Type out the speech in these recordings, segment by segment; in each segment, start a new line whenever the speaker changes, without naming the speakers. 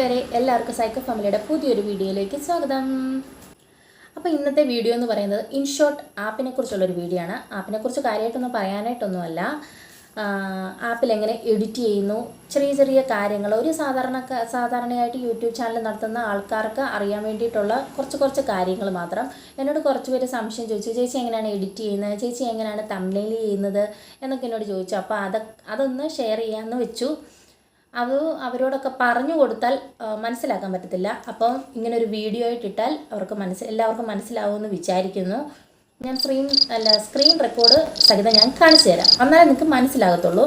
കൂട്ടുകാരെ എല്ലാവർക്കും സൈക്കോ ഫാമിലിയുടെ പുതിയൊരു വീഡിയോയിലേക്ക് സ്വാഗതം. അപ്പോൾ ഇന്നത്തെ വീഡിയോ എന്ന് പറയുന്നത് ഇൻഷോട്ട് ആപ്പിനെ കുറിച്ചുള്ളൊരു വീഡിയോ ആണ്. ആപ്പിനെക്കുറിച്ച് കാര്യമായിട്ടൊന്നും പറയാനായിട്ടൊന്നുമല്ല. ആപ്പിൽ എങ്ങനെ എഡിറ്റ് ചെയ്യുന്നു, ചെറിയ ചെറിയ കാര്യങ്ങൾ ഒരു സാധാരണയായിട്ട് യൂട്യൂബ് ചാനൽ നടത്തുന്ന ആൾക്കാർക്ക് അറിയാൻ വേണ്ടിയിട്ടുള്ള കുറച്ച് കാര്യങ്ങൾ മാത്രം. എന്നോട് കുറച്ച് പേര് സംശയം ചോദിച്ചു, ചേച്ചി എങ്ങനെയാണ് എഡിറ്റ് ചെയ്യുന്നത്, ചേച്ചി എങ്ങനെയാണ് തംബ്നെയിൽ ചെയ്യുന്നത് എന്നൊക്കെ എന്നോട് ചോദിച്ചു. അപ്പോൾ അതൊന്ന് ഷെയർ ചെയ്യാമെന്ന് വെച്ചു. അത് അവരോടൊക്കെ പറഞ്ഞു കൊടുത്താൽ മനസ്സിലാക്കാൻ പറ്റത്തില്ല. അപ്പം ഇങ്ങനൊരു വീഡിയോ ആയിട്ടിട്ടാൽ എല്ലാവർക്കും മനസ്സിലാവുമെന്ന് വിചാരിക്കുന്നു. ഞാൻ സ്ക്രീൻ റെക്കോർഡ് സഹിതം ഞാൻ കാണിച്ചു തരാം, എന്നാലേ നിങ്ങൾക്ക് മനസ്സിലാകത്തുള്ളൂ.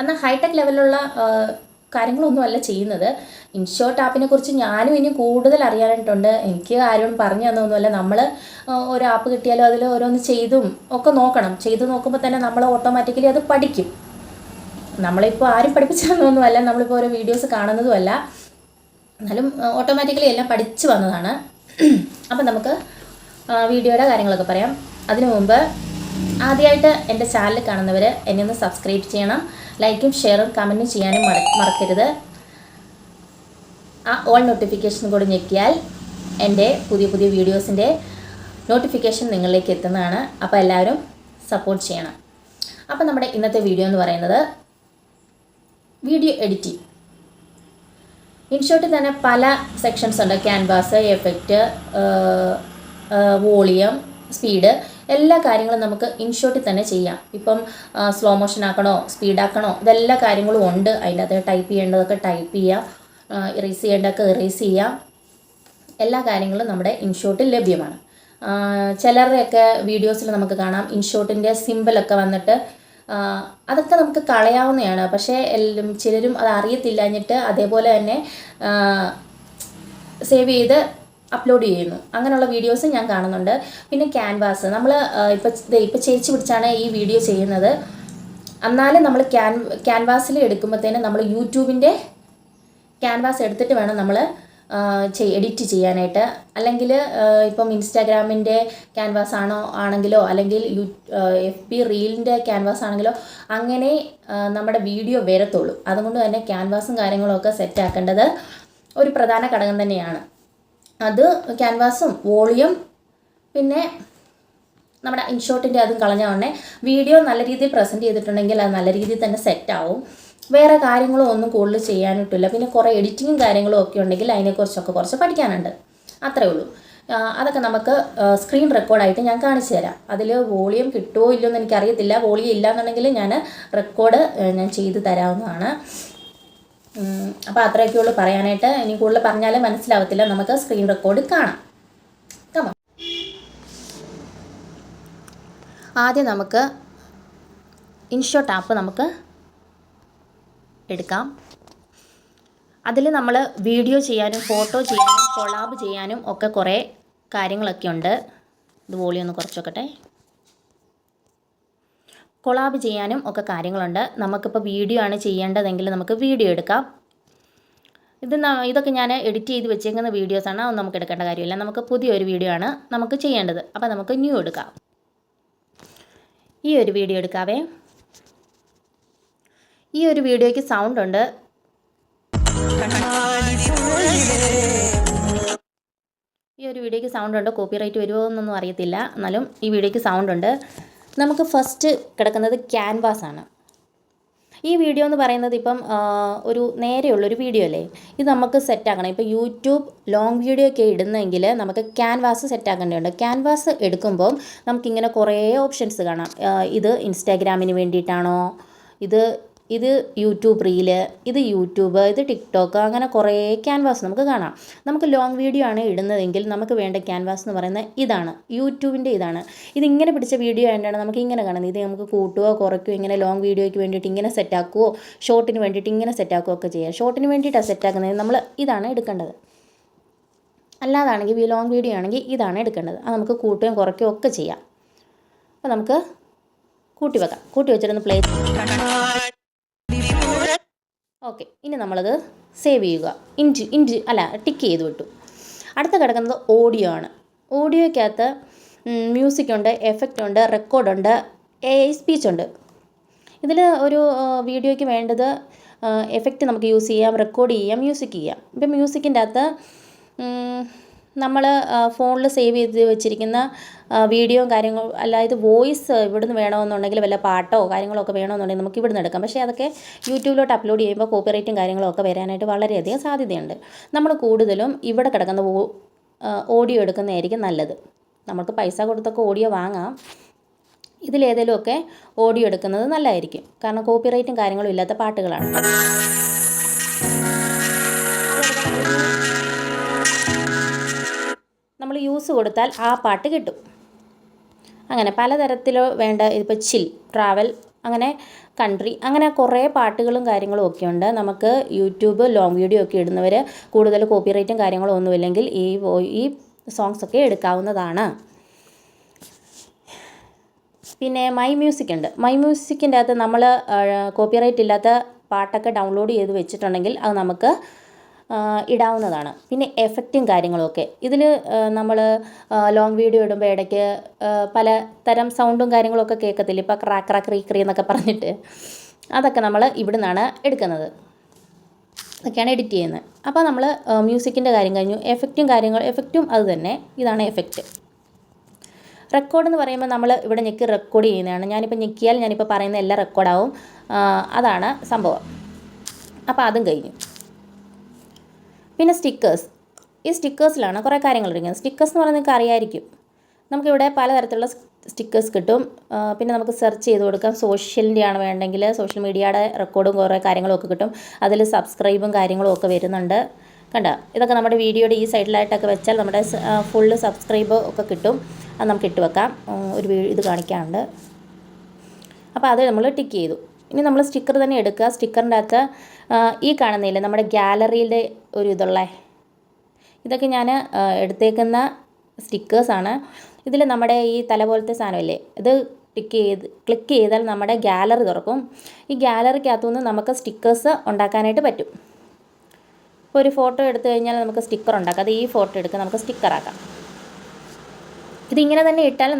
എന്നാൽ ഹൈടെക് ലെവലിലുള്ള കാര്യങ്ങളൊന്നും അല്ല ചെയ്യുന്നത്. ഇൻഷോട്ട് ആപ്പിനെ കുറിച്ച് ഞാനും ഇനി കൂടുതൽ അറിയാനായിട്ടുണ്ട്. എനിക്ക് ആരും പറഞ്ഞു തന്നൊന്നുമല്ല. നമ്മൾ ഒരു ആപ്പ് കിട്ടിയാലും അതിൽ ഓരോന്ന് ചെയ്തും ഒക്കെ നോക്കണം. ചെയ്തു നോക്കുമ്പോൾ തന്നെ നമ്മൾ ഓട്ടോമാറ്റിക്കലി അത് പഠിക്കും. നമ്മളിപ്പോൾ ആരും പഠിപ്പിച്ചതൊന്നുമല്ല, നമ്മളിപ്പോൾ ഓരോ വീഡിയോസ് കാണുന്നതുമല്ല, എന്നാലും ഓട്ടോമാറ്റിക്കലി എല്ലാം പഠിച്ചു വന്നതാണ്. അപ്പം നമുക്ക് വീഡിയോയുടെ കാര്യങ്ങളൊക്കെ പറയാം. അതിനു മുമ്പ് ആദ്യമായിട്ട് എൻ്റെ ചാനൽ കാണുന്നവർ എന്നെ ഒന്ന് സബ്സ്ക്രൈബ് ചെയ്യണം. ലൈക്കും ഷെയറും കമൻറ്റും ചെയ്യാനും മറക്കരുത്. ആ ഓൾ നോട്ടിഫിക്കേഷൻ കൂടി ഞെക്കിയാൽ എൻ്റെ പുതിയ വീഡിയോസിൻ്റെ നോട്ടിഫിക്കേഷൻ നിങ്ങളിലേക്ക് എത്തുന്നതാണ്. അപ്പോൾ എല്ലാവരും സപ്പോർട്ട് ചെയ്യണം. അപ്പം നമ്മുടെ ഇന്നത്തെ വീഡിയോ എന്ന് പറയുന്നത് വീഡിയോ എഡിറ്റിംഗ്. ഇൻഷോട്ടിൽ തന്നെ പല സെക്ഷൻസ് ഉണ്ട്. ക്യാൻവാസ്, എഫക്റ്റ്, വോളിയം, സ്പീഡ്, എല്ലാ കാര്യങ്ങളും നമുക്ക് ഇൻഷോട്ടിൽ തന്നെ ചെയ്യാം. ഇപ്പം സ്ലോ മോഷൻ ആക്കണോ, സ്പീഡാക്കണോ, ഇതെല്ലാ കാര്യങ്ങളും ഉണ്ട്. അതിൻ്റെ അകത്ത് ടൈപ്പ് ചെയ്യേണ്ടതൊക്കെ ടൈപ്പ് ചെയ്യാം, ഇറേസ് ചെയ്യേണ്ടതൊക്കെ ഇറേസ് ചെയ്യാം. എല്ലാ കാര്യങ്ങളും നമ്മുടെ ഇൻഷോട്ടിൽ ലഭ്യമാണ്. ചിലരുടെയൊക്കെ വീഡിയോസിൽ നമുക്ക് കാണാം ഇൻഷോട്ടിൻ്റെ സിമ്പിളൊക്കെ വന്നിട്ട് അതൊക്കെ നമുക്ക് കളയാവുന്നതാണ്. പക്ഷേ ചിലരും അത് അറിയത്തില്ലഞ്ഞിട്ട് അതേപോലെ തന്നെ സേവ് ചെയ്ത് അപ്ലോഡ് ചെയ്യുന്നു. അങ്ങനെയുള്ള വീഡിയോസ് ഞാൻ കാണുന്നുണ്ട്. പിന്നെ ക്യാൻവാസ് നമ്മൾ ഇപ്പോൾ ചേച്ചി പിടിച്ചാണ് ഈ വീഡിയോ ചെയ്യുന്നത്. എന്നാലും നമ്മൾ ക്യാൻവാസിൽ എടുക്കുമ്പോഴത്തേനും നമ്മൾ യൂട്യൂബിൻ്റെ ക്യാൻവാസ് എടുത്തിട്ട് വേണം നമ്മൾ എഡിറ്റ് ചെയ്യാനായിട്ട്. അല്ലെങ്കിൽ ഇപ്പം ഇൻസ്റ്റാഗ്രാമിൻ്റെ ക്യാൻവാസ് ആണെങ്കിലോ അല്ലെങ്കിൽ FB റീലിൻ്റെ ക്യാൻവാസ് ആണെങ്കിലോ അങ്ങനെ നമ്മുടെ വീഡിയോ വരത്തുള്ളൂ. അതുകൊണ്ട് തന്നെ ക്യാൻവാസും കാര്യങ്ങളൊക്കെ സെറ്റ് ആക്കേണ്ടത് ഒരു പ്രധാന ഘടകം തന്നെയാണ്. അത് ക്യാൻവാസും വോളിയം പിന്നെ നമ്മുടെ ഇൻഷോട്ടിൻ്റെ അതും കളഞ്ഞ ഉടനെ വീഡിയോ നല്ല രീതിയിൽ പ്രസൻറ്റ് ചെയ്തിട്ടുണ്ടെങ്കിൽ അത് നല്ല രീതിയിൽ തന്നെ സെറ്റാവും. വേറെ കാര്യങ്ങളും ഒന്നും കൂടുതൽ ചെയ്യാനിട്ടില്ല. പിന്നെ കുറേ എഡിറ്റിങ്ങും കാര്യങ്ങളും ഒക്കെ ഉണ്ടെങ്കിൽ അതിനെക്കുറിച്ചൊക്കെ കുറച്ച് പഠിക്കാനുണ്ട്. അത്രേ ഉള്ളൂ. അതൊക്കെ നമുക്ക് സ്ക്രീൻ റെക്കോർഡായിട്ട് ഞാൻ കാണിച്ചു തരാം. അതിൽ വോളിയം കിട്ടുമോ ഇല്ലയോ എന്ന് എനിക്കറിയത്തില്ല. വോളിയം ഇല്ലയെന്നുണ്ടെങ്കിൽ ഞാൻ റെക്കോർഡ് ഞാൻ ചെയ്ത് തരാവുന്നതാണ്. അപ്പോൾ അത്രയൊക്കെയുള്ളൂ പറയാനായിട്ട്. ഇനി കൂടുതൽ പറഞ്ഞാൽ മനസ്സിലാവത്തില്ല. നമുക്ക് സ്ക്രീൻ റെക്കോർഡ് കാണാം. ആദ്യം നമുക്ക് ഇൻഷോട്ട് ആപ്പ് നമുക്ക് എടുക്കാം. അതിൽ നമ്മൾ വീഡിയോ ചെയ്യാനും ഫോട്ടോ ചെയ്യാനും കൊളാബ് ചെയ്യാനും ഒക്കെ കുറേ കാര്യങ്ങളൊക്കെ ഉണ്ട്. ഇത് വോളിയം ഒന്ന് കുറച്ചൊക്കട്ടെ. കൊളാബ് ചെയ്യാനും ഒക്കെ കാര്യങ്ങളുണ്ട്. നമുക്കിപ്പോൾ വീഡിയോ ആണ് ചെയ്യേണ്ടതെങ്കിൽ നമുക്ക് വീഡിയോ എടുക്കാം. ഇതൊക്കെ ഞാൻ എഡിറ്റ് ചെയ്ത് വെച്ചേക്കുന്ന വീഡിയോസാണ്. അതൊന്നും നമുക്ക് എടുക്കേണ്ട കാര്യമില്ല. നമുക്ക് പുതിയൊരു വീഡിയോ ആണ് നമുക്ക് ചെയ്യേണ്ടത്. അപ്പോൾ നമുക്ക് ന്യൂ എടുക്കാം. ഈ ഒരു വീഡിയോ എടുക്കാവേ. ഈ ഒരു വീഡിയോയ്ക്ക് സൗണ്ട് ഉണ്ട്. കോപ്പിറൈറ്റ് വരുമോ എന്നൊന്നും അറിയത്തില്ല. എന്നാലും ഈ വീഡിയോയ്ക്ക് സൗണ്ട് ഉണ്ട്. നമുക്ക് ഫസ്റ്റ് കിടക്കുന്നത് ക്യാൻവാസ് ആണ്. ഈ വീഡിയോ എന്ന് പറയുന്നത് ഇപ്പം ഒരു നേരെയുള്ളൊരു വീഡിയോ അല്ലേ. ഇത് നമുക്ക് സെറ്റാക്കണം. ഇപ്പോൾ യൂട്യൂബ് ലോങ് വീഡിയോ ഒക്കെ ഇടുന്നെങ്കിൽ നമുക്ക് ക്യാൻവാസ് സെറ്റാക്കേണ്ടതുണ്ട്. ക്യാൻവാസ് എടുക്കുമ്പം നമുക്കിങ്ങനെ കുറേ ഓപ്ഷൻസ് കാണാം. ഇത് ഇൻസ്റ്റാഗ്രാമിന് വേണ്ടിയിട്ടാണോ, ഇത് യൂട്യൂബ് റീല്, ഇത് യൂട്യൂബ്, ഇത് ടിക്ടോക്ക്, അങ്ങനെ കുറേ ക്യാൻവാസ് നമുക്ക് കാണാം. നമുക്ക് ലോങ് വീഡിയോ ആണ് ഇടുന്നതെങ്കിൽ നമുക്ക് വേണ്ട ക്യാൻവാസ് എന്ന് പറയുന്നത് ഇതാണ്, യൂട്യൂബിൻ്റെ ഇതാണ്. ഇതിങ്ങനെ പിടിച്ച വീഡിയോ ആയതുകൊണ്ടാണ് നമുക്ക് ഇങ്ങനെ കാണുന്നത്. ഇത് നമുക്ക് കൂട്ടുകയോ കുറയ്ക്കുകയോ ഇങ്ങനെ ലോങ് വീഡിയോയ്ക്ക് വേണ്ടിയിട്ട് ഇങ്ങനെ സെറ്റാക്കുകയോ ഷോർട്ടിന് വേണ്ടിയിട്ട് ഇങ്ങനെ സെറ്റാക്കുകയോ ഒക്കെ ചെയ്യാം. ഷോർട്ടിന് വേണ്ടിയിട്ടാണ് സെറ്റാക്കുന്നത്. നമ്മൾ ഇതാണ് എടുക്കേണ്ടത്. അല്ലാതാണെങ്കിൽ ലോങ് വീഡിയോ ആണെങ്കിൽ ഇതാണ് എടുക്കേണ്ടത്. അത് നമുക്ക് കൂട്ടുകയും കുറയ്ക്കുകയോ ഒക്കെ ചെയ്യാം. അപ്പോൾ നമുക്ക് കൂട്ടി വെച്ചിട്ടൊന്ന് പ്ലേ ഓക്കെ. ഇനി നമ്മളത് സേവ് ചെയ്യുക. ടിക്ക് ചെയ്ത് വിട്ടു. അടുത്ത കിടക്കുന്നത് ഓഡിയോ ആണ്. ഓഡിയോയ്ക്കകത്ത് മ്യൂസിക് ഉണ്ട്, എഫക്റ്റ് ഉണ്ട്, റെക്കോർഡുണ്ട്, AI സ്പീച്ച് ഉണ്ട്. ഇതിൽ ഒരു വീഡിയോയ്ക്ക് വേണ്ടത് എഫക്റ്റ് നമുക്ക് യൂസ് ചെയ്യാം, റെക്കോർഡ് ചെയ്യാം, മ്യൂസിക് ചെയ്യാം. ഇപ്പം മ്യൂസിക്കിൻ്റെ അകത്ത് നമ്മൾ ഫോണിൽ സേവ് ചെയ്ത് വെച്ചിരിക്കുന്ന വീഡിയോയും കാര്യങ്ങളും അല്ലാതെ വോയിസ് ഇവിടുന്ന് വേണമെന്നുണ്ടെങ്കിൽ വല്ല പാട്ടോ കാര്യങ്ങളോ ഒക്കെ വേണമെന്നുണ്ടെങ്കിൽ നമുക്ക് ഇവിടുന്ന് എടുക്കാം. പക്ഷേ അതൊക്കെ യൂട്യൂബിലോട്ട് അപ്ലോഡ് ചെയ്യുമ്പോൾ കോപ്പിറൈറ്റും കാര്യങ്ങളും ഒക്കെ വരാനായിട്ട് വളരെയധികം സാധ്യതയുണ്ട്. നമ്മൾ കൂടുതലും ഇവിടെ കിടക്കുന്ന ഓഡിയോ എടുക്കുന്നതായിരിക്കും നല്ലത്. നമുക്ക് പൈസ കൊടുത്തൊക്കെ ഓഡിയോ വാങ്ങാം. ഇതിലേതെങ്കിലുമൊക്കെ ഓഡിയോ എടുക്കുന്നത് നല്ലതായിരിക്കും. കാരണം കോപ്പിറൈറ്റും കാര്യങ്ങളും ഇല്ലാത്ത പാട്ടുകളാണ്. നമ്മൾ യൂസ് കൊടുത്താൽ ആ പാട്ട് കിട്ടും. അങ്ങനെ പലതരത്തിലോ വേണ്ട, ഇപ്പോൾ ചിൽ, ട്രാവൽ, അങ്ങനെ കൺട്രി, അങ്ങനെ കുറേ പാട്ടുകളും കാര്യങ്ങളും ഒക്കെ ഉണ്ട്. നമുക്ക് യൂട്യൂബ് ലോങ് വീഡിയോ ഒക്കെ ഇടുന്നവർ കൂടുതൽ കോപ്പിറൈറ്റും കാര്യങ്ങളും ഒന്നുമില്ലെങ്കിൽ ഈ സോങ്സ് ഒക്കെ എടുക്കാവുന്നതാണ്. പിന്നെ മൈ മ്യൂസിക് ഉണ്ട്. മൈ മ്യൂസിക്കിൻ്റെ അകത്ത് നമ്മൾ കോപ്പിറൈറ്റ് ഇല്ലാത്ത പാട്ടൊക്കെ ഡൗൺലോഡ് ചെയ്ത് വെച്ചിട്ടുണ്ടെങ്കിൽ അത് നമുക്ക് ഇടാവുന്നതാണ്. പിന്നെ എഫക്റ്റും കാര്യങ്ങളുമൊക്കെ ഇതിൽ നമ്മൾ ലോങ് വീഡിയോ ഇടുമ്പോൾ ഇടയ്ക്ക് പല തരം സൗണ്ടും കാര്യങ്ങളൊക്കെ കേൾക്കത്തില്ല. ഇപ്പോൾ ക്രാക്ര ക്രീ എന്നൊക്കെ പറഞ്ഞിട്ട് അതൊക്കെ നമ്മൾ ഇവിടെ നിന്നാണ് എടുക്കുന്നത്. അതൊക്കെയാണ് എഡിറ്റ് ചെയ്യുന്നത്. അപ്പോൾ നമ്മൾ മ്യൂസിക്കിൻ്റെ കാര്യം കഴിഞ്ഞു. എഫക്റ്റും അത് തന്നെ. ഇതാണ് എഫക്റ്റ്. റെക്കോർഡ് എന്ന് പറയുമ്പോൾ നമ്മൾ ഇവിടെ ഞെക്കി റെക്കോർഡ് ചെയ്യുന്നതാണ്. ഞാനിപ്പോൾ ഞെക്കിയാൽ ഞാനിപ്പോൾ പറയുന്ന എല്ലാം റെക്കോർഡാവും. അതാണ് സംഭവം. അപ്പോൾ അതും കഴിഞ്ഞു. പിന്നെ സ്റ്റിക്കേഴ്സ്. ഈ സ്റ്റിക്കേഴ്സിലാണ് കുറേ കാര്യങ്ങൾ ഇരിക്കുന്നത്. സ്റ്റിക്കേഴ്സ് എന്ന് പറയുന്നത് നിങ്ങൾക്ക് അറിയാമായിരിക്കും. നമുക്കിവിടെ പലതരത്തിലുള്ള സ്റ്റിക്കേഴ്സ് കിട്ടും. പിന്നെ നമുക്ക് സെർച്ച് ചെയ്ത് കൊടുക്കാം. സോഷ്യലിൻ്റെ ആണ് വേണ്ടെങ്കിൽ സോഷ്യൽ മീഡിയയുടെ റെക്കോർഡും കുറേ കാര്യങ്ങളും ഒക്കെ കിട്ടും. അതിൽ സബ്സ്ക്രൈബും കാര്യങ്ങളും ഒക്കെ വരുന്നുണ്ട്. കണ്ടോ, ഇതൊക്കെ നമ്മുടെ വീഡിയോയുടെ ഈ സൈഡിലായിട്ടൊക്കെ വെച്ചാൽ നമ്മുടെ ഫുള്ള് സബ്സ്ക്രൈബ് ഒക്കെ കിട്ടും. അത് നമുക്ക് ഇട്ട് വെക്കാം. ഒരു ഇത് കാണിക്കാറുണ്ട്. അപ്പോൾ അത് നമ്മൾ ടിക്ക് ചെയ്തു. ഇനി നമ്മൾ സ്റ്റിക്കർ തന്നെ എടുക്കുക. സ്റ്റിക്കറിൻ്റെ അകത്ത് ഈ കാണുന്നില്ലേ നമ്മുടെ ഗ്യാലറിയിലെ ഒരു ഇതൊക്കെ ഞാൻ എടുത്തേക്കുന്ന സ്റ്റിക്കേഴ്സാണ്. ഇതിൽ നമ്മുടെ ഈ തല പോലത്തെ സാധനമില്ലേ, ഇത് ക്ലിക്ക് ചെയ്താൽ നമ്മുടെ ഗ്യാലറി തുറക്കും. ഈ ഗ്യാലറിക്കകത്തുനിന്ന് നമുക്ക് സ്റ്റിക്കേഴ്സ് ഉണ്ടാക്കാനായിട്ട് പറ്റും. ഇപ്പോൾ ഒരു ഫോട്ടോ എടുത്തു കഴിഞ്ഞാൽ നമുക്ക് സ്റ്റിക്കർ ഉണ്ടാക്കാം. അത് ഈ ഫോട്ടോ എടുക്കുക, നമുക്ക് സ്റ്റിക്കറാക്കാം. ഇതിങ്ങനെ തന്നെ ഇട്ടാൽ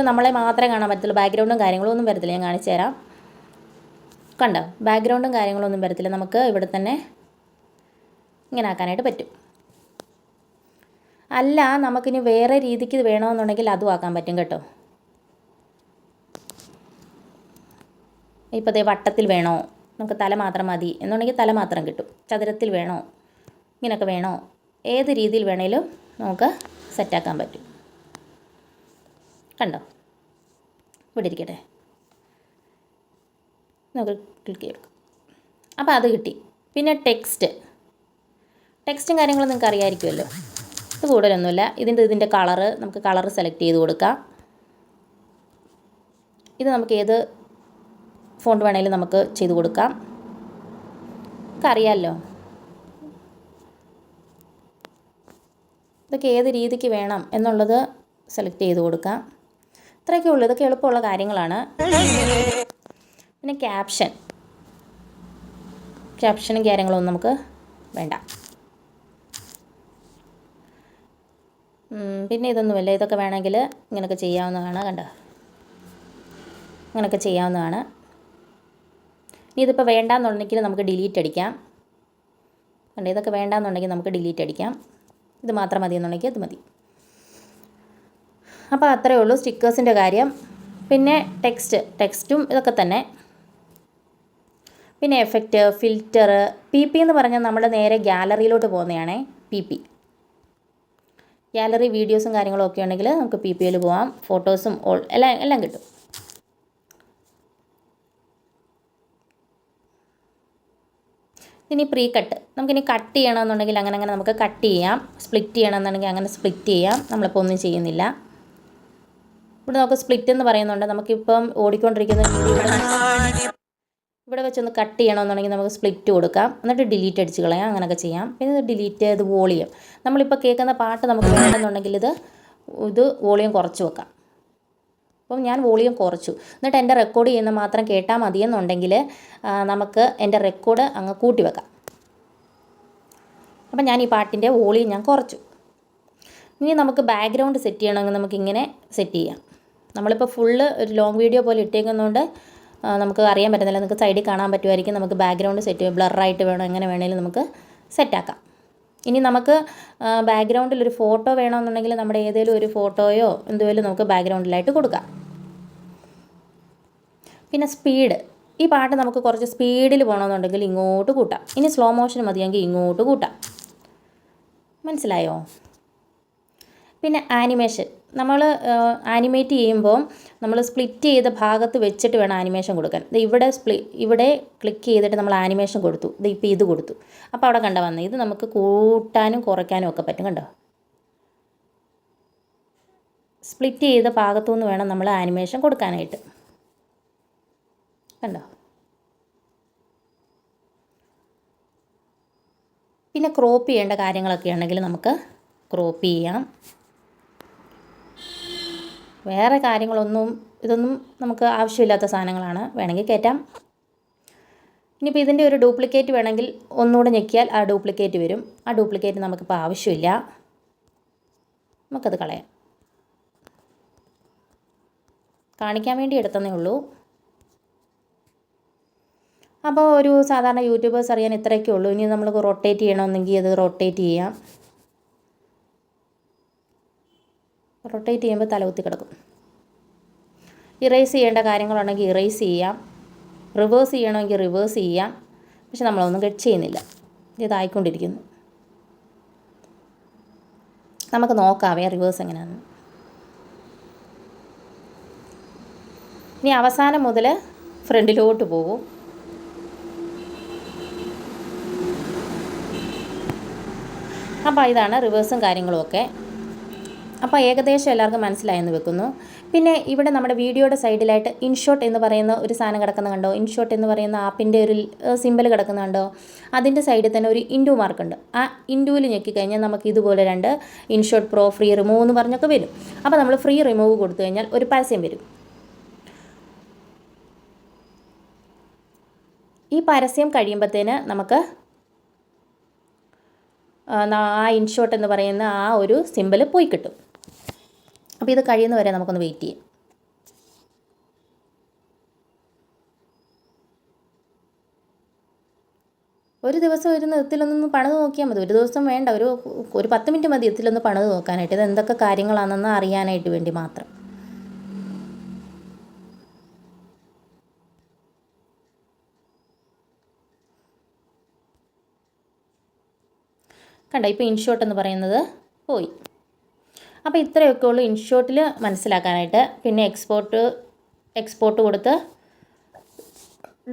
നമ്മളെ മാത്രമേ കാണാൻ പറ്റത്തുള്ളൂ. ബാക്ക്ഗ്രൗണ്ടും കാര്യങ്ങളും ഒന്നും വരത്തില്ല. ഞാൻ കാണിച്ചു തരാം. കണ്ടോ, ബാക്ക്ഗ്രൗണ്ടും കാര്യങ്ങളൊന്നും വരത്തില്ല. നമുക്ക് ഇവിടെ തന്നെ ഇങ്ങനെ ആക്കാനായിട്ട് പറ്റും. അല്ല, നമുക്കിനി വേറെ രീതിക്ക് ഇത് വേണമെന്നുണ്ടെങ്കിൽ അതും ആക്കാൻ പറ്റും കേട്ടോ. ഇപ്പോൾ വട്ടത്തിൽ വേണോ, നമുക്ക് തല മാത്രം മതി എന്നുണ്ടെങ്കിൽ തല മാത്രം കിട്ടും. ചതുരത്തിൽ വേണോ, ഇങ്ങനെയൊക്കെ വേണോ, ഏത് രീതിയിൽ വേണേലും നമുക്ക് സെറ്റാക്കാൻ പറ്റും. കണ്ടോ, ഇവിടെ ഇരിക്കട്ടെ, നമുക്ക് ക്ലിക്ക് ചെയ്തെടുക്കാം. അപ്പോൾ അത് കിട്ടി. പിന്നെ ടെക്സ്റ്റും കാര്യങ്ങളും നിങ്ങൾക്ക് അറിയാമായിരിക്കുമല്ലോ. ഇത് കൂടുതലൊന്നുമില്ല. ഇതിൻ്റെ കളറ്, നമുക്ക് കളറ് സെലക്ട് ചെയ്ത് കൊടുക്കാം. ഇത് നമുക്ക് ഏത് ഫോണ്ട് വേണമെങ്കിലും നമുക്ക് ചെയ്ത് കൊടുക്കാം. നമുക്ക് അറിയാമല്ലോ ഇതൊക്കെ ഏത് രീതിക്ക് വേണം എന്നുള്ളത് സെലക്ട് ചെയ്ത് കൊടുക്കാം. ഇത്രയൊക്കെ ഉള്ളൂ. ഇതൊക്കെ എളുപ്പമുള്ള കാര്യങ്ങളാണ്. പിന്നെ ക്യാപ്ഷനും കാര്യങ്ങളൊന്നും നമുക്ക് വേണ്ട. പിന്നെ ഇതൊന്നുമില്ല. ഇതൊക്കെ വേണമെങ്കിൽ ഇങ്ങനെയൊക്കെ ചെയ്യാവുന്നതാണ്. കണ്ടോ, ഇങ്ങനെയൊക്കെ ചെയ്യാവുന്നതാണ്. ഇനി ഇതിപ്പോൾ വേണ്ടാന്നുണ്ടെങ്കിൽ നമുക്ക് ഡിലീറ്റ് അടിക്കാം. കണ്ടോ, ഇതൊക്കെ വേണ്ടാന്നുണ്ടെങ്കിൽ നമുക്ക് ഡിലീറ്റ് അടിക്കാം. ഇത് മാത്രം മതി എന്നുണ്ടെങ്കിൽ അത് മതി. അപ്പോൾ അത്രയേ ഉള്ളൂ സ്റ്റിക്കേഴ്സിൻ്റെ കാര്യം. പിന്നെ ടെക്സ്റ്റും ഇതൊക്കെ തന്നെ. പിന്നെ എഫക്റ്റ്, ഫിൽറ്റർ, PP എന്ന് പറഞ്ഞാൽ നമ്മൾ നേരെ ഗ്യാലറിയിലോട്ട് പോകുന്നതാണേ. PP ഗ്യാലറി വീഡിയോസും കാര്യങ്ങളും ഒക്കെ ഉണ്ടെങ്കിൽ നമുക്ക് PPയിൽ പോകാം. ഫോട്ടോസും എല്ലാം കിട്ടും. ഇനി പ്രീ കട്ട്, നമുക്കിനി കട്ട് ചെയ്യണമെന്നുണ്ടെങ്കിൽ അങ്ങനെ നമുക്ക് കട്ട് ചെയ്യാം. സ്പ്ലിറ്റ് ചെയ്യണമെന്നുണ്ടെങ്കിൽ അങ്ങനെ സ്പ്ലിറ്റ് ചെയ്യാം. നമ്മളിപ്പോൾ ഒന്നും ചെയ്യുന്നില്ല. ഇവിടെ നമുക്ക് സ്പ്ലിറ്റ് എന്ന് പറയുന്നുണ്ട്. നമുക്കിപ്പം ഓടിക്കൊണ്ടിരിക്കുന്ന ഇവിടെ വെച്ചൊന്ന് കട്ട് ചെയ്യണമെന്നുണ്ടെങ്കിൽ നമുക്ക് സ്പ്ലിറ്റ് കൊടുക്കാം. എന്നിട്ട് ഡിലീറ്റ് അടിച്ച് കളയാം. അങ്ങനെയൊക്കെ ചെയ്യാം. പിന്നെ ഡിലീറ്റ് ചെയ്ത് വോളിയം, നമ്മളിപ്പോൾ കേൾക്കുന്ന പാട്ട് നമുക്ക് വേണമെന്നുണ്ടെങ്കിൽ ഇത് വോളിയം കുറച്ച് വെക്കാം. അപ്പം ഞാൻ വോളിയം കുറച്ചു. എന്നിട്ട് എൻ്റെ റെക്കോർഡ് ചെയ്യുന്ന മാത്രം കേട്ടാൽ മതിയെന്നുണ്ടെങ്കിൽ നമുക്ക് എൻ്റെ റെക്കോർഡ് അങ്ങ് കൂട്ടി വെക്കാം. അപ്പം ഞാൻ ഈ പാട്ടിൻ്റെ വോളിയം ഞാൻ കുറച്ചു. ഇനി നമുക്ക് ബാക്ക്ഗ്രൗണ്ട് സെറ്റ് ചെയ്യണമെങ്കിൽ നമുക്കിങ്ങനെ സെറ്റ് ചെയ്യാം. നമ്മളിപ്പോൾ ഫുള്ള് ഒരു ലോങ് വീഡിയോ പോലെ ഇട്ടേക്കുന്നതുകൊണ്ട് നമുക്ക് അറിയാൻ പറ്റുന്നില്ല, നിങ്ങൾക്ക് സൈഡിൽ കാണാൻ പറ്റുമായിരിക്കും. നമുക്ക് ബാക്ക്ഗ്രൗണ്ട് സെറ്റ് ബ്ലറായിട്ട് വേണം, എങ്ങനെ വേണമെങ്കിലും നമുക്ക് സെറ്റാക്കാം. ഇനി നമുക്ക് ബാക്ക്ഗ്രൗണ്ടിലൊരു ഫോട്ടോ വേണമെന്നുണ്ടെങ്കിൽ നമ്മുടെ ഏതെങ്കിലും ഒരു ഫോട്ടോയോ എന്തുവേലും നമുക്ക് ബാക്ക്ഗ്രൗണ്ടിലായിട്ട് കൊടുക്കാം. പിന്നെ സ്പീഡ്, ഈ പാട്ട് നമുക്ക് കുറച്ച് സ്പീഡിൽ പോകണമെന്നുണ്ടെങ്കിൽ ഇങ്ങോട്ട് കൂട്ടാം. ഇനി സ്ലോ മോഷൻ മതിയെങ്കിൽ ഇങ്ങോട്ട് കൂട്ടാം. മനസ്സിലായോ? പിന്നെ ആനിമേഷൻ, നമ്മൾ ആനിമേറ്റ് ചെയ്യുമ്പോൾ നമ്മൾ സ്പ്ലിറ്റ് ചെയ്ത ഭാഗത്ത് വെച്ചിട്ട് വേണം ആനിമേഷൻ കൊടുക്കാൻ. ഇവിടെ ക്ലിക്ക് ചെയ്തിട്ട് നമ്മൾ ആനിമേഷൻ കൊടുത്തു, ഇപ്പോൾ ഇത് കൊടുത്തു. അപ്പോൾ അവിടെ കണ്ട വന്നത് ഇത് നമുക്ക് കൂട്ടാനും കുറയ്ക്കാനും ഒക്കെ പറ്റും. കണ്ടോ? സ്പ്ലിറ്റ് ചെയ്ത ഭാഗത്തു നിന്ന് വേണം നമ്മൾ ആനിമേഷൻ കൊടുക്കാനായിട്ട്. കണ്ടോ? പിന്നെ ക്രോപ്പ് ചെയ്യേണ്ട കാര്യങ്ങളൊക്കെ ഉണ്ടെങ്കിൽ നമുക്ക് ക്രോപ്പ് ചെയ്യാം. വേറെ ഇതൊന്നും നമുക്ക് ആവശ്യമില്ലാത്ത സാധനങ്ങളാണ്, വേണമെങ്കിൽ കയറ്റാം. ഇനിയിപ്പോൾ ഇതിൻ്റെ ഒരു ഡ്യൂപ്ലിക്കേറ്റ് വേണമെങ്കിൽ ഒന്നുകൂടെ ഞെക്കിയാൽ ആ ഡ്യൂപ്ലിക്കേറ്റ് വരും. ആ ഡ്യൂപ്ലിക്കേറ്റ് നമുക്കിപ്പോൾ ആവശ്യമില്ല, നമുക്കത് കളയാം. കാണിക്കാൻ വേണ്ടി എടുത്തതേ ഉള്ളൂ. അപ്പോൾ ഒരു സാധാരണ യൂട്യൂബേഴ്സ് അറിയാൻ ഇത്രയൊക്കെ ഉള്ളൂ. ഇനി നമ്മൾക്ക് റൊട്ടേറ്റ് ചെയ്യണമെന്നെങ്കിൽ അത് റൊട്ടേറ്റ് ചെയ്യാം. റൊട്ടേറ്റ് ചെയ്യുമ്പോൾ തലകുത്തി കിടക്കും. ഇറേസ് ചെയ്യേണ്ട കാര്യങ്ങളുണ്ടെങ്കിൽ ഇറേസ് ചെയ്യാം. റിവേഴ്സ് ചെയ്യണമെങ്കിൽ റിവേഴ്സ് ചെയ്യാം. പക്ഷെ നമ്മളൊന്നും കട്ട് ചെയ്യുന്നില്ല, ഇതായിക്കൊണ്ടിരിക്കുന്നു. നമുക്ക് നോക്കാവേ റിവേഴ്സ് എങ്ങനെയാണ്. ഇനി അവസാനം മുതൽ ഫ്രണ്ടിലോട്ട് പോകും. അപ്പോൾ ഇതാണ് റിവേഴ്സും കാര്യങ്ങളുമൊക്കെ. അപ്പോൾ ഏകദേശം എല്ലാവർക്കും മനസ്സിലായെന്ന് വെക്കുന്നു. പിന്നെ ഇവിടെ നമ്മുടെ വീഡിയോയുടെ സൈഡിലായിട്ട് ഇൻഷോട്ട് എന്ന് പറയുന്ന ഒരു സാധനം കിടക്കുന്ന കണ്ടോ? ഇൻഷോട്ട് എന്ന് പറയുന്ന ആപ്പിൻ്റെ ഒരു സിമ്പൽ കിടക്കുന്ന കണ്ടോ? അതിൻ്റെ സൈഡിൽ തന്നെ ഒരു ഇൻഡു മാർക്കുണ്ട്. ആ ഇൻഡുവിൽ ഞെക്കിക്കഴിഞ്ഞാൽ നമുക്ക് ഇതുപോലെ 2 ഇൻഷോട്ട് പ്രോ ഫ്രീ റിമൂവ് എന്ന് പറഞ്ഞൊക്കെ വരും. അപ്പോൾ നമ്മൾ ഫ്രീ റിമൂവ് കൊടുത്തു കഴിഞ്ഞാൽ ഒരു പരസ്യം വരും. ഈ പരസ്യം കഴിയുമ്പോഴത്തേന് നമുക്ക് ആ ഇൻഷോട്ട് എന്ന് പറയുന്ന ആ ഒരു സിമ്പൽ പോയി കിട്ടും. അപ്പോൾ ഇത് കഴിയുന്നവരെ നമുക്കൊന്ന് വെയിറ്റ് ചെയ്യാം. ഒരു ദിവസം ഒരു എത്തിലൊന്ന് പണിത് നോക്കിയാൽ മതി. ഒരു ദിവസം വേണ്ട, ഒരു 10 മിനിറ്റ് മതി എത്തിലൊന്ന് പണിത് നോക്കാനായിട്ട്. ഇത് എന്തൊക്കെ കാര്യങ്ങളാണെന്ന് അറിയാനായിട്ട് വേണ്ടി മാത്രം. കണ്ടോ? ഇപ്പോൾ ഇൻഷോട്ട് എന്ന് പറയുന്നത് പോയി. അപ്പോൾ ഇത്രയൊക്കെ ഉള്ളൂ ഇൻഷോട്ടിൽ മനസ്സിലാക്കാനായിട്ട്. പിന്നെ എക്സ്പോർട്ട് കൊടുത്ത്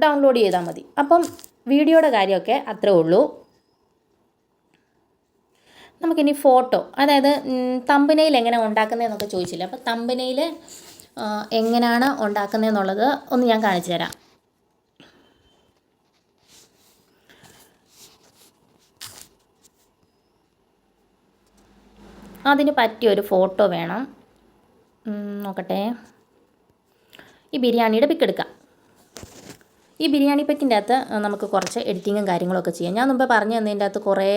ഡൗൺലോഡ് ചെയ്താൽ മതി. അപ്പം വീഡിയോയുടെ കാര്യമൊക്കെ അത്രേ ഉള്ളൂ. നമുക്കിനി ഫോട്ടോ, അതായത് തമ്പനെയിൽ എങ്ങനെ ഉണ്ടാക്കുന്നതെന്നൊക്കെ ചോദിച്ചില്ല. അപ്പോൾ തമ്പനെയിൽ എങ്ങനെയാണ് ഉണ്ടാക്കുന്നതെന്നുള്ളത് ഒന്ന് ഞാൻ കാണിച്ചു തരാം. അതിന് പറ്റിയൊരു ഫോട്ടോ വേണം. നോക്കട്ടെ, ഈ ബിരിയാണിയുടെ പിക്ക് എടുക്കാം. ഈ ബിരിയാണി പിക്കിൻ്റെ അകത്ത് നമുക്ക് കുറച്ച് എഡിറ്റിങ്ങും കാര്യങ്ങളൊക്കെ ചെയ്യാം. ഞാൻ മുമ്പ് പറഞ്ഞു തന്നതിൻ്റെ അകത്ത് കുറേ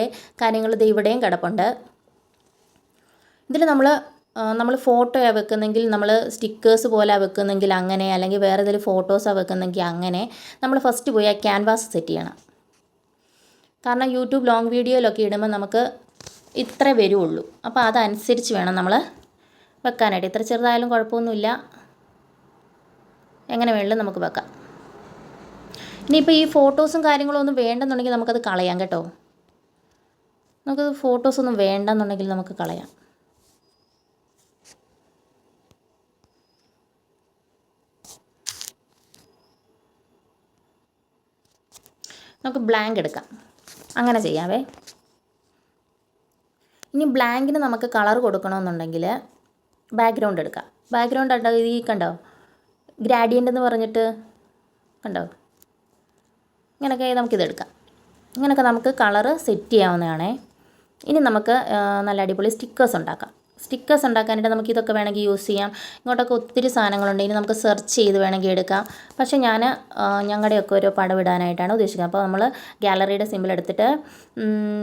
കാര്യങ്ങൾ ഇവിടെയും കിടപ്പുണ്ട്. ഇതിൽ നമ്മൾ ഫോട്ടോയാണ് വെക്കുന്നെങ്കിൽ നമ്മൾ സ്റ്റിക്കേഴ്സ് പോലെ വെക്കുന്നെങ്കിൽ അങ്ങനെ, അല്ലെങ്കിൽ വേറെ ഏതെങ്കിലും ഫോട്ടോസാണ് വെക്കുന്നെങ്കിൽ അങ്ങനെ. നമ്മൾ ഫസ്റ്റ് പോയി ആ ക്യാൻവാസ് സെറ്റ് ചെയ്യണം. കാരണം യൂട്യൂബ് ലോങ് വീഡിയോയിലൊക്കെ ഇടുമ്പോൾ നമുക്ക് ഇത്രേ വരുള്ളൂ. അപ്പോൾ അതനുസരിച്ച് വേണം നമ്മൾ വെക്കാനായിട്ട്. ഇത്ര ചെറുതായാലും കുഴപ്പമൊന്നുമില്ല, എങ്ങനെ വേണമെങ്കിലും നമുക്ക് വെക്കാം. ഇനിയിപ്പോൾ ഈ ഫോട്ടോസും കാര്യങ്ങളും ഒന്നും വേണ്ടെന്നുണ്ടെങ്കിൽ നമുക്കത് കളയാം കേട്ടോ. നമുക്കത് ഫോട്ടോസൊന്നും വേണ്ടെന്നുണ്ടെങ്കിൽ നമുക്ക് കളയാം. നമുക്ക് ബ്ലാങ്ക് എടുക്കാം, അങ്ങനെ ചെയ്യാവേ. ഇനി ബ്ലാങ്കിന് നമുക്ക് കളർ കൊടുക്കണമെന്നുണ്ടെങ്കിൽ ബാക്ക്ഗ്രൗണ്ട് എടുക്കാം. ബാക്ക്ഗ്രൗണ്ട് ഉണ്ടോ? ഈ കണ്ടോ ഗ്രാഡിയൻ്റ് എന്ന് പറഞ്ഞിട്ട് കണ്ടോ? ഇങ്ങനെയൊക്കെ നമുക്കിതെടുക്കാം. ഇങ്ങനെയൊക്കെ നമുക്ക് കളറ് സെറ്റ് ചെയ്യാവുന്നതാണേ. ഇനി നമുക്ക് നല്ല അടിപൊളി സ്റ്റിക്കേഴ്സ് ഉണ്ടാക്കാം. സ്റ്റിക്കേഴ്സ് ഉണ്ടാക്കാനായിട്ട് നമുക്ക് ഇതൊക്കെ വേണമെങ്കിൽ യൂസ് ചെയ്യാം. ഇങ്ങോട്ടൊക്കെ ഒത്തിരി സാധനങ്ങളുണ്ട്. ഇനി നമുക്ക് സെർച്ച് ചെയ്ത് വേണമെങ്കിൽ എടുക്കാം. പക്ഷേ ഞാൻ ഞങ്ങളുടെയൊക്കെ ഒരു പടം ഇടാനായിട്ടാണ് ഉദ്ദേശിക്കുന്നത്. അപ്പോൾ നമ്മൾ ഗാലറിയുടെ സിമ്പിൾ എടുത്തിട്ട്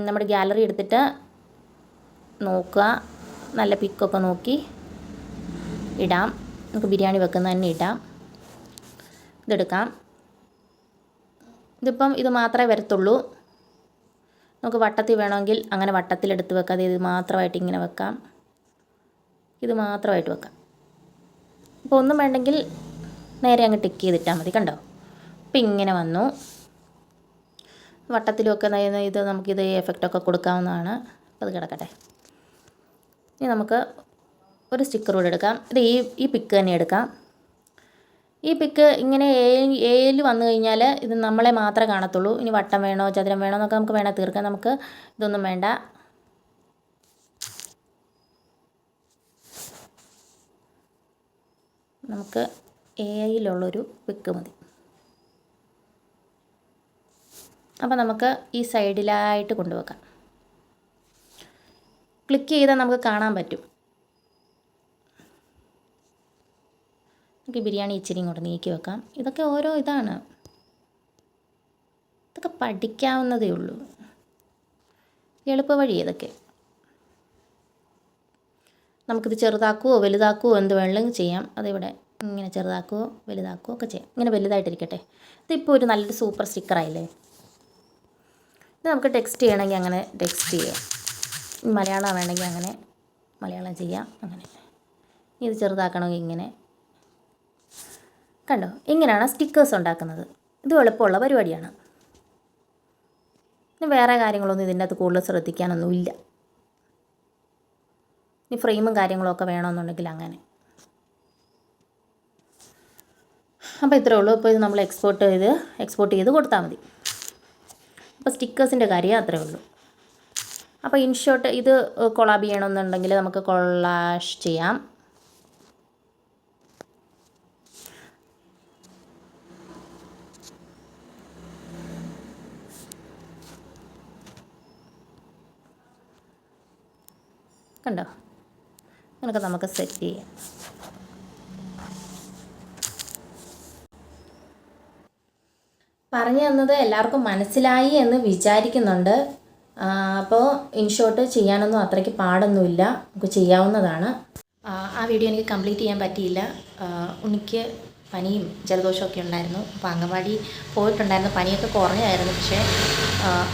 നമ്മുടെ ഗാലറി എടുത്തിട്ട് നോക്കുക, നല്ല പിക്കൊക്കെ നോക്കി ഇടാം. നമുക്ക് ബിരിയാണി വെക്കുന്ന തന്നെ ഇടാം. ഇതെടുക്കാം. ഇതിപ്പം ഇത് മാത്രമേ വരത്തുള്ളൂ. നമുക്ക് വട്ടത്തിൽ വേണമെങ്കിൽ അങ്ങനെ വട്ടത്തിലെടുത്ത് വെക്കാം. ഇത് മാത്രമായിട്ട് ഇങ്ങനെ വെക്കാം, ഇത് മാത്രമായിട്ട് വെക്കാം. അപ്പോൾ ഒന്നും വേണ്ടെങ്കിൽ നേരെ അങ്ങ് ടിക്ക് ചെയ്തിട്ടാൽ മതി. കണ്ടോ, അപ്പോൾ ഇങ്ങനെ വന്നു. വട്ടത്തിലൊക്കെ ഇത് നമുക്കിത് എഫക്റ്റൊക്കെ കൊടുക്കാവുന്നതാണ്. അപ്പോൾ അത് കിടക്കട്ടെ. ഇനി നമുക്ക് ഒരു സ്റ്റിക്കർ കൂടെ എടുക്കാം. ഇത് ഈ പിക്ക് തന്നെ എടുക്കാം. ഈ പിക്ക് ഇങ്ങനെ എയിൽ വന്നു കഴിഞ്ഞാൽ ഇത് നമ്മളെ മാത്രമേ കാണത്തുള്ളൂ. ഇനി വട്ടം വേണോ ചതുരം വേണോ എന്നൊക്കെ നമുക്ക് വേണേൽ തീർക്കാം. നമുക്ക് ഇതൊന്നും വേണ്ട. നമുക്ക് എയിലുള്ളൊരു പിക്ക് മതി. അപ്പോൾ നമുക്ക് ഈ സൈഡിലായിട്ട് കൊണ്ടുവെക്കാം. ക്ലിക്ക് ചെയ്താൽ നമുക്ക് കാണാൻ പറ്റും. നമുക്ക് ബിരിയാണി ഇച്ചിരി ഇങ്ങോട്ട് നീക്കി വെക്കാം. ഇതൊക്കെ ഓരോ ഇതാണ്, ഇതൊക്കെ പഠിക്കാവുന്നതേ ഉള്ളൂ. എളുപ്പ വഴി ഇതൊക്കെ. നമുക്കിത് ചെറുതാക്കുകയോ വലുതാക്കുകയോ എന്ത് വേണമെങ്കിലും ചെയ്യാം. അതിവിടെ ഇങ്ങനെ ചെറുതാക്കുകയോ വലുതാക്കുകയോ ഒക്കെ ചെയ്യാം. ഇങ്ങനെ വലുതായിട്ടിരിക്കട്ടെ. ഇതിപ്പോൾ ഒരു നല്ലൊരു സൂപ്പർ സ്റ്റിക്കറായില്ലേ. ഇത് നമുക്ക് ടെക്സ്റ്റ് ചെയ്യണമെങ്കിൽ അങ്ങനെ ടെക്സ്റ്റ് ചെയ്യാം. മലയാളം വേണമെങ്കിൽ അങ്ങനെ മലയാളം ചെയ്യാം. അങ്ങനെ ഇത് ചെറുതാക്കണമെങ്കിൽ ഇങ്ങനെ. കണ്ടോ, ഇങ്ങനെയാണ് സ്റ്റിക്കേഴ്സ് ഉണ്ടാക്കുന്നത്. ഇത് എളുപ്പമുള്ള പരിപാടിയാണ്. ഇനി വേറെ കാര്യങ്ങളൊന്നും ഇതിൻ്റെ അകത്ത് കൂടുതൽ ശ്രദ്ധിക്കാനൊന്നുമില്ല. ഇനി ഫ്രെയിമും കാര്യങ്ങളൊക്കെ വേണമെന്നുണ്ടെങ്കിൽ അങ്ങനെ. അപ്പോൾ ഇത്രയേ ഉള്ളൂ. ഇപ്പോൾ ഇത് നമ്മൾ എക്സ്പോർട്ട് ചെയ്ത് കൊടുത്താൽ മതി. അപ്പോൾ സ്റ്റിക്കേഴ്സിൻ്റെ കാര്യം അത്രയേ ഉള്ളൂ. അപ്പോൾ ഇൻഷോട്ട് ഇത് കൊളാബ് ചെയ്യണമെന്നുണ്ടെങ്കിൽ നമുക്ക് കൊളാഷ് ചെയ്യാം. കണ്ടോ, അങ്ങനെയൊക്കെ നമുക്ക് സെറ്റ് ചെയ്യാം. പറഞ്ഞു തന്നത് എല്ലാവർക്കും മനസ്സിലായി എന്ന് വിചാരിക്കുന്നുണ്ട്. അപ്പോൾ ഇൻഷോട്ട് ചെയ്യാനൊന്നും അത്രയ്ക്ക് പാടൊന്നുമില്ല, നമുക്ക് ചെയ്യാവുന്നതാണ്. ആ വീഡിയോ എനിക്ക് കംപ്ലീറ്റ് ചെയ്യാൻ പറ്റിയില്ല. ഉണ്ണിക്ക് പനിയും ജലദോഷമൊക്കെ ഉണ്ടായിരുന്നു. അപ്പോൾ അംഗൻവാടി പോയിട്ടുണ്ടായിരുന്നു. പനിയൊക്കെ കുറഞ്ഞായിരുന്നു. പക്ഷേ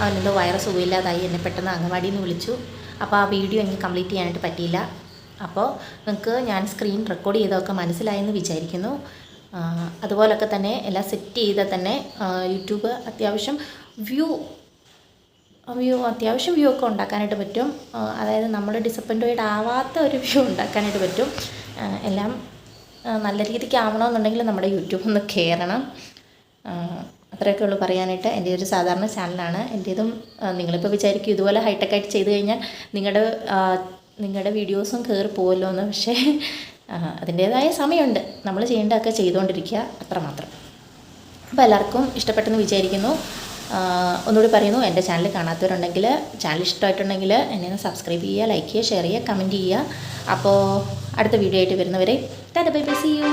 അവനെന്തോ വൈറസ് സുഖമില്ലാതായി. എന്നെ പെട്ടെന്ന് അംഗൻവാടിയിൽ നിന്ന് വിളിച്ചു. അപ്പോൾ ആ വീഡിയോ എനിക്ക് കംപ്ലീറ്റ് ചെയ്യാനായിട്ട് പറ്റിയില്ല. അപ്പോൾ നിങ്ങൾക്ക് ഞാൻ സ്ക്രീൻ റെക്കോർഡ് ചെയ്തതൊക്കെ മനസ്സിലായെന്ന് വിചാരിക്കുന്നു. അതുപോലൊക്കെ തന്നെ എല്ലാം സെറ്റ് ചെയ്താൽ തന്നെ യൂട്യൂബ് അത്യാവശ്യം വ്യൂ ഒക്കെ ഉണ്ടാക്കാനായിട്ട് പറ്റും. അതായത് നമ്മൾ ഡിസപ്പോയിൻറ്റഡ് ആവാത്ത ഒരു വ്യൂ ഉണ്ടാക്കാനായിട്ട് പറ്റും. എല്ലാം നല്ല രീതിക്ക് ആവണമെന്നുണ്ടെങ്കിൽ നമ്മുടെ യൂട്യൂബ് ഒന്ന് കയറണം. അത്രയൊക്കെ ഉള്ളൂ പറയാനായിട്ട്. എൻ്റെ ഒരു സാധാരണ ചാനലാണ്. എൻ്റേതും നിങ്ങളിപ്പോൾ വിചാരിക്കും ഇതുപോലെ ഹൈടെക്കായിട്ട് ചെയ്ത് കഴിഞ്ഞാൽ നിങ്ങളുടെ വീഡിയോസും കയറി പോകുമല്ലോ എന്ന്. പക്ഷേ അതിൻ്റേതായ സമയമുണ്ട്. നമ്മൾ ചെയ്യേണ്ടതൊക്കെ ചെയ്തുകൊണ്ടിരിക്കുക, അത്രമാത്രം. അപ്പോൾ എല്ലാവർക്കും ഇഷ്ടപ്പെട്ടെന്ന് വിചാരിക്കുന്നു. ഒന്നുകൂടി പറയുന്നു, എൻ്റെ ചാനൽ കാണാത്തവരുണ്ടെങ്കിൽ, ചാനൽ ഇഷ്ടമായിട്ടുണ്ടെങ്കിൽ എന്നെ ഒന്ന് സബ്സ്ക്രൈബ് ചെയ്യുക, ലൈക്ക് ചെയ്യുക, ഷെയർ ചെയ്യുക, കമൻറ്റ് ചെയ്യുക. അപ്പോൾ അടുത്ത വീഡിയോ ആയിട്ട് വരുന്നവരെ tata bye bye, see U.